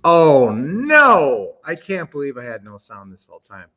Oh no, I can't believe I had no sound this whole time.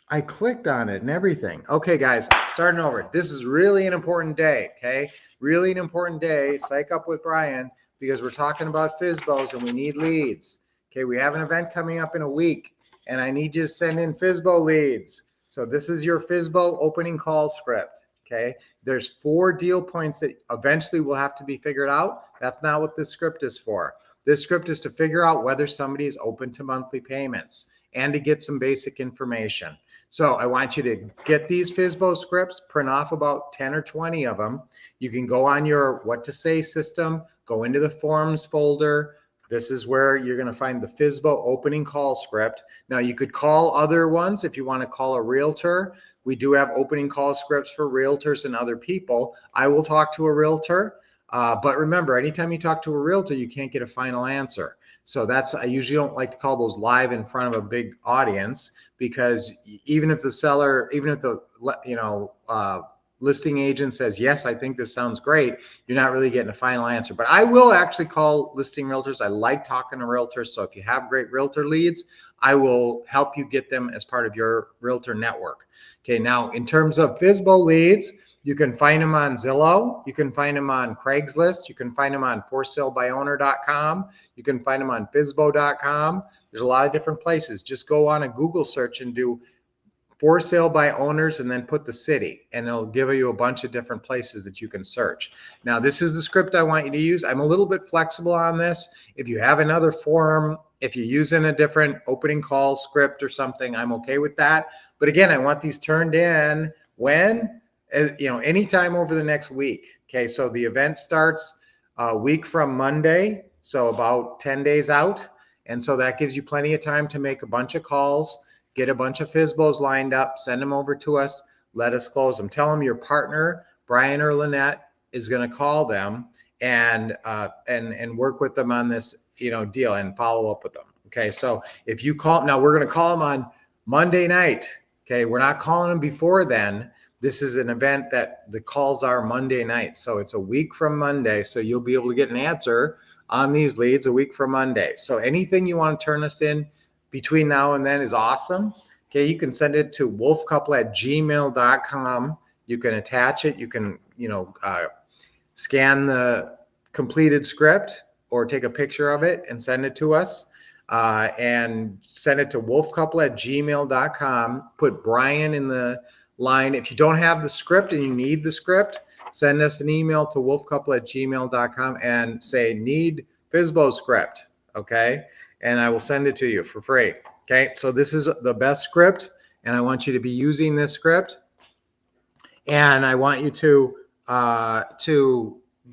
I clicked on it and everything. Okay, guys, starting over. This is really an important day, okay? Really an important day. Psych up with Brian because we're talking about FSBOs and we need leads. Okay, we have an event coming up in a week and I need you to send in FSBO leads. So this is your FSBO opening call script, okay? There's 4 deal points that eventually will have to be figured out. That's not what this script is for. This script is to figure out whether somebody is open to monthly payments and to get some basic information. So I want you to get these FSBO scripts, print off about 10 or 20 of them. You can go on your what to say system, go into the forms folder. This is where you're going to find the FSBO opening call script. Now you could call other ones if you want to call a realtor. We do have opening call scripts for realtors and other people. I will talk to a realtor. But remember, anytime you talk to a realtor, you can't get a final answer. So I usually don't like to call those live in front of a big audience because even if the seller, even if the, listing agent says, yes, I think this sounds great, you're not really getting a final answer. But I will actually call listing realtors. I like talking to realtors. So if you have great realtor leads, I will help you get them as part of your realtor network. Okay, now in terms of FSBO leads, you can find them on Zillow. You can find them on Craigslist. You can find them on forsalebyowner.com. You can find them on FSBO.com. There's a lot of different places. Just go on a Google search and do for sale by owners and then put the city and it'll give you a bunch of different places that you can search. Now, this is the script I want you to use. I'm a little bit flexible on this. If you have another form, if you're using a different opening call script or something, I'm okay with that. But again, I want these turned in when? Anytime over the next week. Okay, so the event starts a week from Monday, so about 10 days out. And so that gives you plenty of time to make a bunch of calls, get a bunch of FSBOs lined up, send them over to us, let us close them. Tell them your partner, Brian or Lynette, is going to call them and work with them on this, deal and follow up with them. Okay, so if you call, now we're going to call them on Monday night. Okay, we're not calling them before then. This is an event that the calls are Monday night. So it's a week from Monday. So you'll be able to get an answer on these leads a week from Monday. So anything you want to turn us in between now and then is awesome. Okay, you can send it to wolfcouple@gmail.com. You can attach it. You can, scan the completed script or take a picture of it and send it to us. And send it to wolfcouple@gmail.com. Put Brian in the line. If you don't have the script and you need the script, send us an email to wolfcouple@gmail.com and say need FSBO script. Okay. And I will send it to you for free. Okay. So this is the best script and I want you to be using this script. And I want you to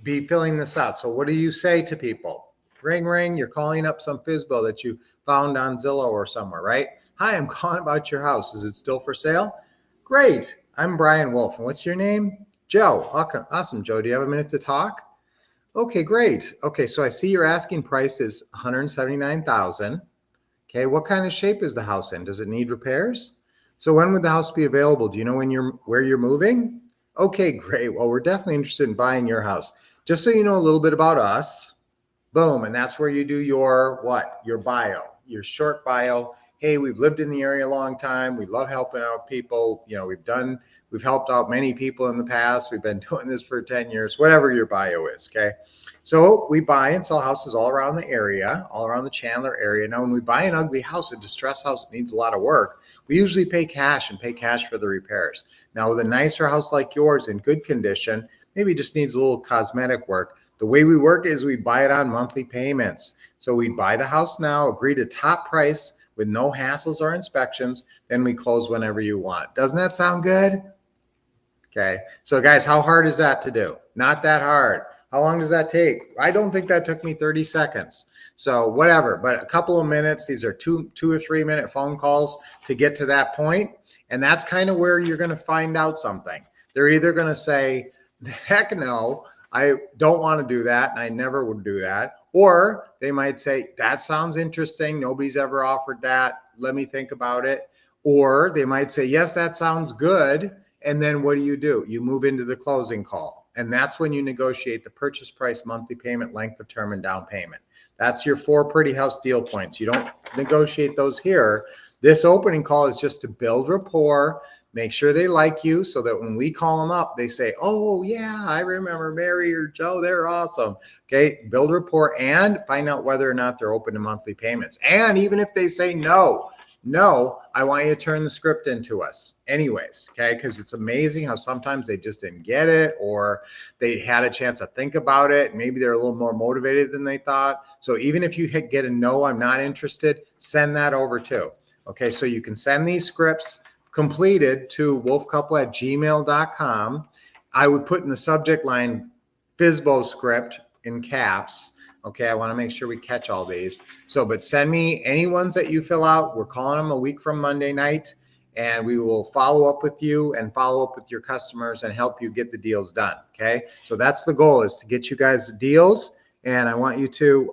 be filling this out. So what do you say to people? Ring, ring, you're calling up some FSBO that you found on Zillow or somewhere, right? Hi, I'm calling about your house. Is it still for sale? Great. I'm Brian Wolf. And what's your name? Joe. Awesome, Joe. Do you have a minute to talk? Okay, great. Okay, so I see your asking price is $179,000. Okay, what kind of shape is the house in? Does it need repairs? So when would the house be available? Do you know where you're moving? Okay, great. Well, we're definitely interested in buying your house. Just so you know a little bit about us. Boom, and that's where you do your bio, your short bio. Hey, we've lived in the area a long time. We love helping out people. We've helped out many people in the past. We've been doing this for 10 years, whatever your bio is, okay? So we buy and sell houses all around the area, all around the Chandler area. Now, when we buy an ugly house, a distressed house that needs a lot of work, we usually pay cash for the repairs. Now, with a nicer house like yours in good condition, maybe just needs a little cosmetic work, the way we work is we buy it on monthly payments. So we buy the house now, agree to top price with no hassles or inspections, then we close whenever you want. Doesn't that sound good? Okay, so guys, how hard is that to do? Not that hard. How long does that take? I don't think that took me 30 seconds. So whatever, but a couple of minutes. These are two or 3 minute phone calls to get to that point. And that's kind of where you're going to find out something. They're either going to say, heck no, I don't want to do that, and I never would do that. Or they might say, that sounds interesting. Nobody's ever offered that. Let me think about it. Or they might say, yes, that sounds good. And then what do? You move into the closing call. And that's when you negotiate the purchase price, monthly payment, length of term, and down payment. That's your 4 Pretty House deal points. You don't negotiate those here. This opening call is just to build rapport, make sure they like you so that when we call them up, they say, oh yeah, I remember Mary or Joe, they're awesome. Okay, build rapport and find out whether or not they're open to monthly payments. And even if they say no, I want you to turn the script into us anyways, okay? Because it's amazing how sometimes they just didn't get it, or they had a chance to think about it. Maybe they're a little more motivated than they thought. So even if you get a no, I'm not interested, send that over too. Okay, so you can send these scripts completed to wolfcouple@gmail.com. I would put in the subject line FSBO script in caps. Okay, I want to make sure we catch all these. So, but send me any ones that you fill out. We're calling them a week from Monday night, and we will follow up with you and follow up with your customers and help you get the deals done. Okay, so that's the goal, is to get you guys deals, and I want you to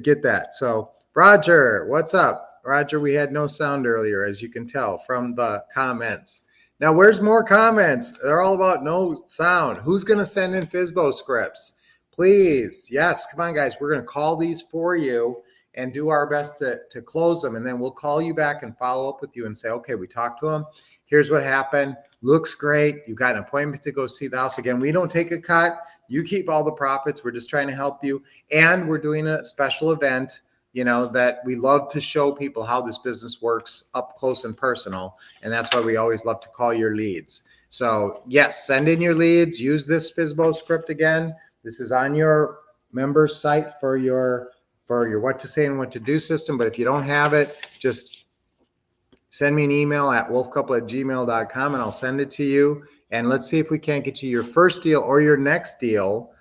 get that. So, Roger, what's up? Roger, we had no sound earlier, as you can tell from the comments. Now, where's more comments? They're all about no sound. Who's going to send in FSBO scripts? Please. Yes. Come on, guys. We're going to call these for you and do our best to close them. And then we'll call you back and follow up with you and say, okay, we talked to them. Here's what happened. Looks great. You got an appointment to go see the house. Again, we don't take a cut. You keep all the profits. We're just trying to help you. And we're doing a special event, you know, that we love to show people how this business works up close and personal. And that's why we always love to call your leads. So yes, send in your leads. Use this FSBO script again. This is on your members site for your what to say and what to do system. But if you don't have it, just send me an email at wolfcouple@gmail.com and I'll send it to you. And let's see if we can't get you your first deal or your next deal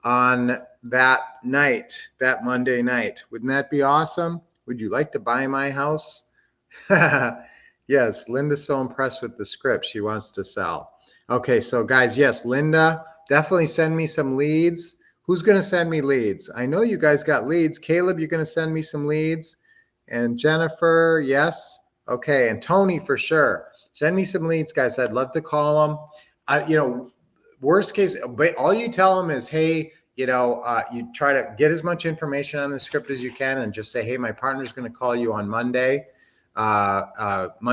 on that night, that Monday night. Wouldn't that be awesome? Would you like to buy my house? Yes, Linda's so impressed with the script. She wants to sell. Okay, so guys, yes, Linda, definitely send me some leads. Who's going to send me leads? I know you guys got leads. Caleb, you're going to send me some leads. And Jennifer, yes. Okay, and Tony for sure. Send me some leads, guys. I'd love to call them. You know, worst case, but all you tell them is, hey, you know, you try to get as much information on the script as you can and just say, hey, my partner's going to call you on Monday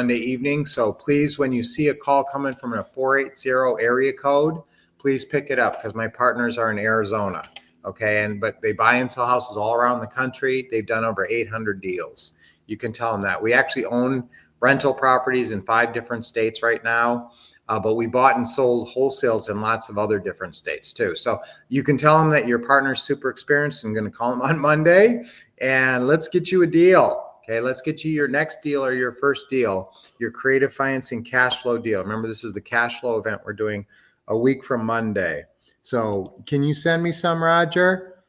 evening. So please, when you see a call coming from a 480 area code, please pick it up because my partners are in Arizona. Okay. But they buy and sell houses all around the country. They've done over 800 deals. You can tell them that. We actually own rental properties in 5 different states right now. But we bought and sold wholesales in lots of other different states too. So you can tell them that your partner's super experienced and going to call them on Monday and let's get you a deal. Okay, let's get you your next deal or your first deal, your creative financing cash flow deal. Remember, this is the cash flow event we're doing a week from Monday. So can you send me some, Roger?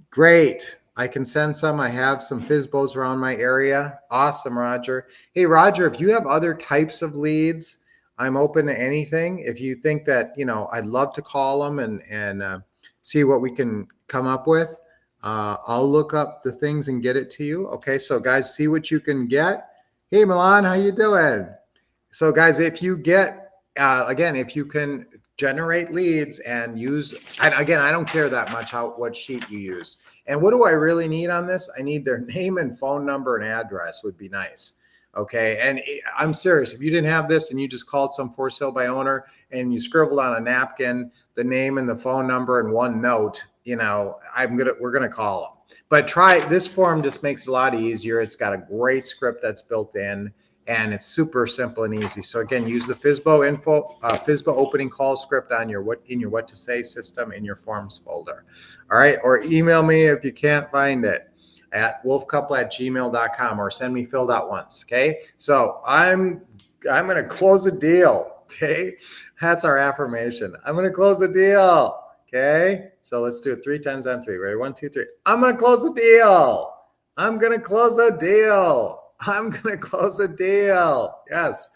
Great. I can send some. I have some FSBOs around my area. Awesome, Roger. Hey, Roger, if you have other types of leads, I'm open to anything. If you think that, you know, I'd love to call them and see what we can come up with. I'll look up the things and get it to you. Okay, so guys, see what you can get. Hey, Milan, how you doing? So guys, if you get, again, if you can generate leads and use, and again, I don't care that much what sheet you use. And what do I really need on this? I need their name and phone number and address would be nice. Okay, and I'm serious. If you didn't have this and you just called some for sale by owner and you scribbled on a napkin the name and the phone number and one note, you know, we're gonna call them. But try this form, just makes it a lot easier. It's got a great script that's built in, and it's super simple and easy. So again, use the FSBO opening call script on your what to say system in your forms folder. All right, or email me if you can't find it at wolfcouple@gmail.com or send me filled out once. Okay, so I'm gonna close a deal. Okay, that's our affirmation. I'm gonna close a deal. Okay, so let's do it 3 times on 3. Ready? 1, 2, 3. I'm gonna close a deal. I'm gonna close a deal. I'm gonna close a deal. Yes.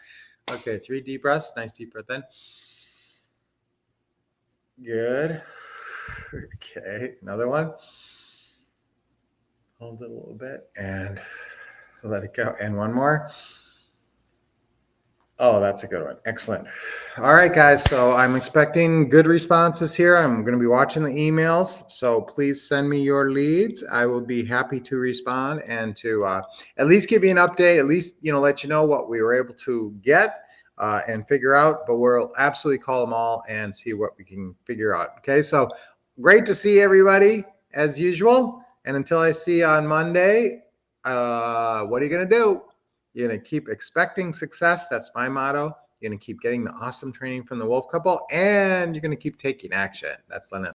Okay, 3 deep breaths. Nice deep breath in. Good. Okay, another one. Hold it a little bit and let it go. And one more. Oh, that's a good one. Excellent. All right, guys. So I'm expecting good responses here. I'm going to be watching the emails. So please send me your leads. I will be happy to respond and to at least give you an update, at least, let you know what we were able to get and figure out. But we'll absolutely call them all and see what we can figure out. Okay. So great to see everybody as usual. And until I see you on Monday, what are you going to do? You're going to keep expecting success. That's my motto. You're going to keep getting the awesome training from the Wolf Couple, and you're going to keep taking action. That's Lynette.